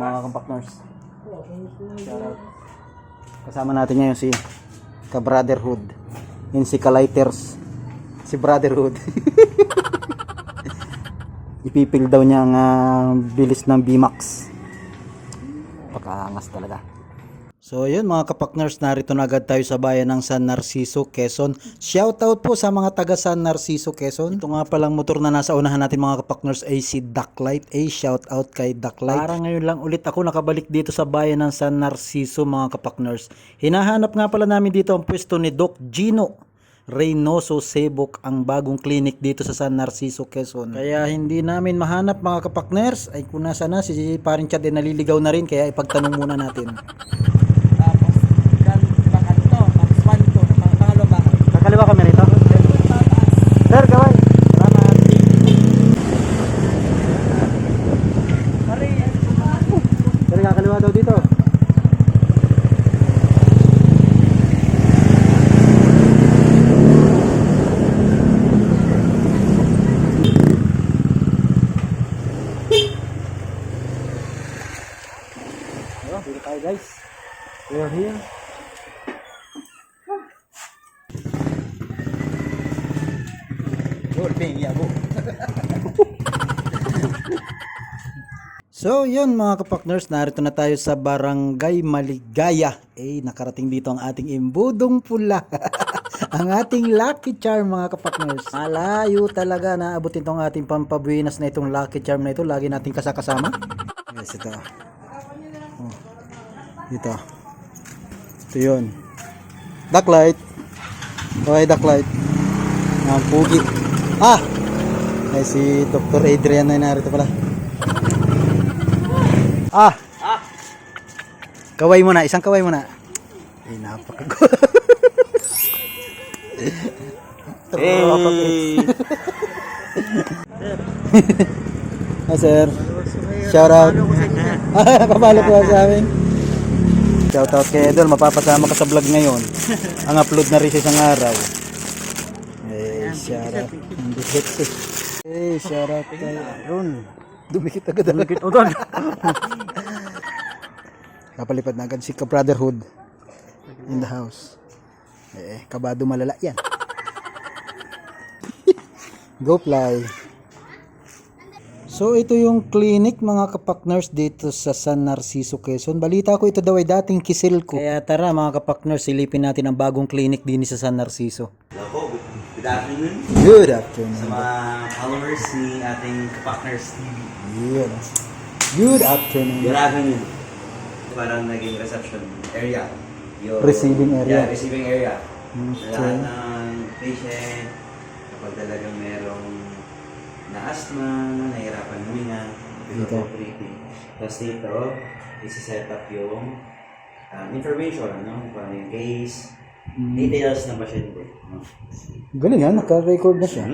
mga partners. Kasama natin ngayon si Ka-Brotherhood. Yun si Ka-Lighters. Si Brotherhood. Ipipil daw niya ang bilis ng B-Max. Pakaangas talaga. So yun mga kapakners, narito na agad tayo sa bayan ng San Narciso, Quezon. Shoutout po sa mga taga San Narciso, Quezon. Ito nga palang motor na nasa unahan natin mga kapakners ay si Ducklight. Shoutout kay Ducklight. Parang ngayon lang ulit ako nakabalik dito sa bayan ng San Narciso mga kapakners. Hinahanap nga pala namin dito ang pwesto ni Doc Gino Reynoso Sebok, ang bagong clinic dito sa San Narciso, Quezon. Kaya hindi namin mahanap mga kapakners. Ay kung nasa na, si Parin Chad ay naliligaw na rin, kaya ipagtanong muna natin. Kakaliwa kami rito. Sir, kaway. Salamat. Sir, kakaliwa daw dito. Dito tayo guys. We are here. So yun mga kapakners, narito na tayo sa Barangay Maligaya. Nakarating dito ang ating imbudong pula. Ang ating Lucky Charm mga kapakners. Malayo talaga na abutin tong ating pampabuenas na itong Lucky Charm na ito. Lagi nating kasama. Yes, ito. Dito. Ito yun. Ducklight. Okay, Ducklight. Ang pugi. Ay si Dr. Adrian na narito pala. Kaway muna, isang kaway muna. Napakago. Sir. Shout out. Papalo po sa amin. Shout out kay Idol, mapapasama ka sa vlog ngayon. Ang upload na rin sa isang araw. Shout out. Shout out kay Ron. Dumikit agad. Kapalipad na agad si Ka-Brotherhood in the house. Kabado malala yan. Go fly. So ito yung clinic mga kapakners dito sa San Narciso, Quezon. Balita ko ito daw ay dating Kisilco. Kaya tara mga kapakners, silipin natin ang bagong clinic din sa San Narciso. Good afternoon. Good afternoon. Sa mga followers ni ating Kapakners TV. Good afternoon. Good afternoon. Parang naging reception area. Receiving area. Yeah, receiving area. Okay. Lahat ng patient, kapag talagang merong na-asthma, nahihirapan huminga, Dito. breathing. Tapos dito, isi-set up yung information, kung yung case, details ng pasyente. Galing yan, naka-record na siya.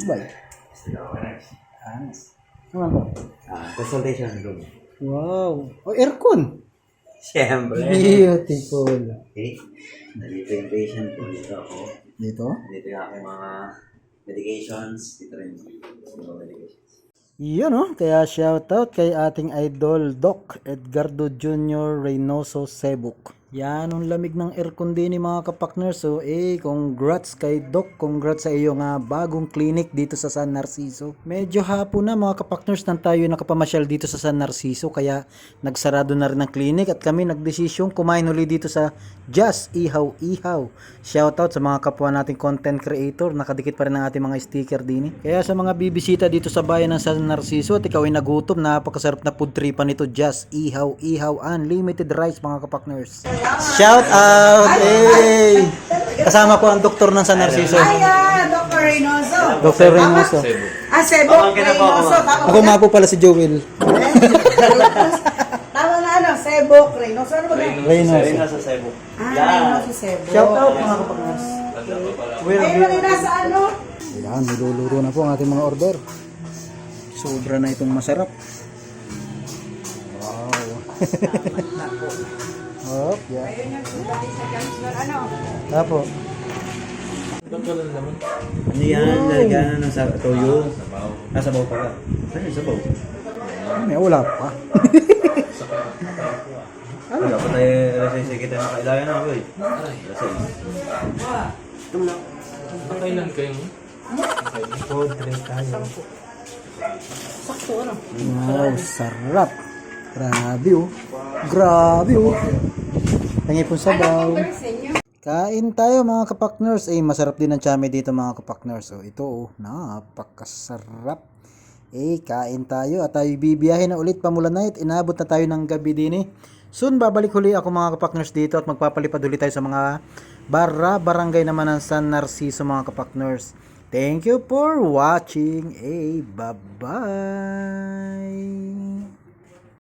Bye. Ano ba? Consultation room. Wow. Aircon. Siyempre. Beautiful. Okay. Nandito yung patient po. Dito ako. Dito? Dito yung aking mga medications. Dito rin yung mga medications. Yun kaya shoutout kay ating idol Doc Edgardo Jr. Reynoso Sebok. Yan ang lamig ng aircon din ni mga kapakners. So congrats kay Doc, congrats sa iyo nga bagong clinic dito sa San Narciso. Medyo hapon na mga kapakners nang tayo nakapamasyal dito sa San Narciso, kaya nagsarado na rin ang clinic at kami nagdesisyong kumain uli dito sa Just Ihaw Ihaw. Shoutout sa mga kapwa nating content creator, nakadikit pa rin ang ating mga sticker din. Kaya sa mga bibisita dito sa bayan ng San Narciso at ikaw ay nagutom, napakasarap na food tripan nito, Just Ihaw Ihaw, unlimited rice mga kapakners. Shout out! Kasama ko ang doktor ng San Narciso. Dr. Reynoso. Dr. Reynoso. Sebok Reynoso. Ako nga po pala si Joel. Tama na Sebok Reynoso. Ano ba? Reynoso. sa Cebu. Reynoso Sebok. Shout out mga kapakners. Ayun lang nasa ano? Ayan, niluluro na po ang ating mga order. Sobra na itong masarap. Wow. Hop, yeah. Ano? Tapo. Ano yan? Lalagyan ng toyo. Sabaw. Sabaw pala. Ano yung sabaw? May wala pa. Ano? Dapat tayo alas 6 kita na kailangan na, boy. Alas 6. Kailan kayo? Sakto, ano? Wow, sarap. Grabe oh. Grabe oh. Tangi pong sabaw. Kain tayo mga kapakners. Eh, masarap din ang chame dito mga kapakners. Oh, ito oh, napakasarap. Eh, kain tayo at tayo bibiyahe na ulit Pamula Night. Inabot na tayo ng gabi din eh. Soon babalik huli ako mga kapakners dito at magpapalipad ulit tayo sa mga barangay naman ng San Narciso mga kapakners. Thank you for watching. Eh, bye-bye.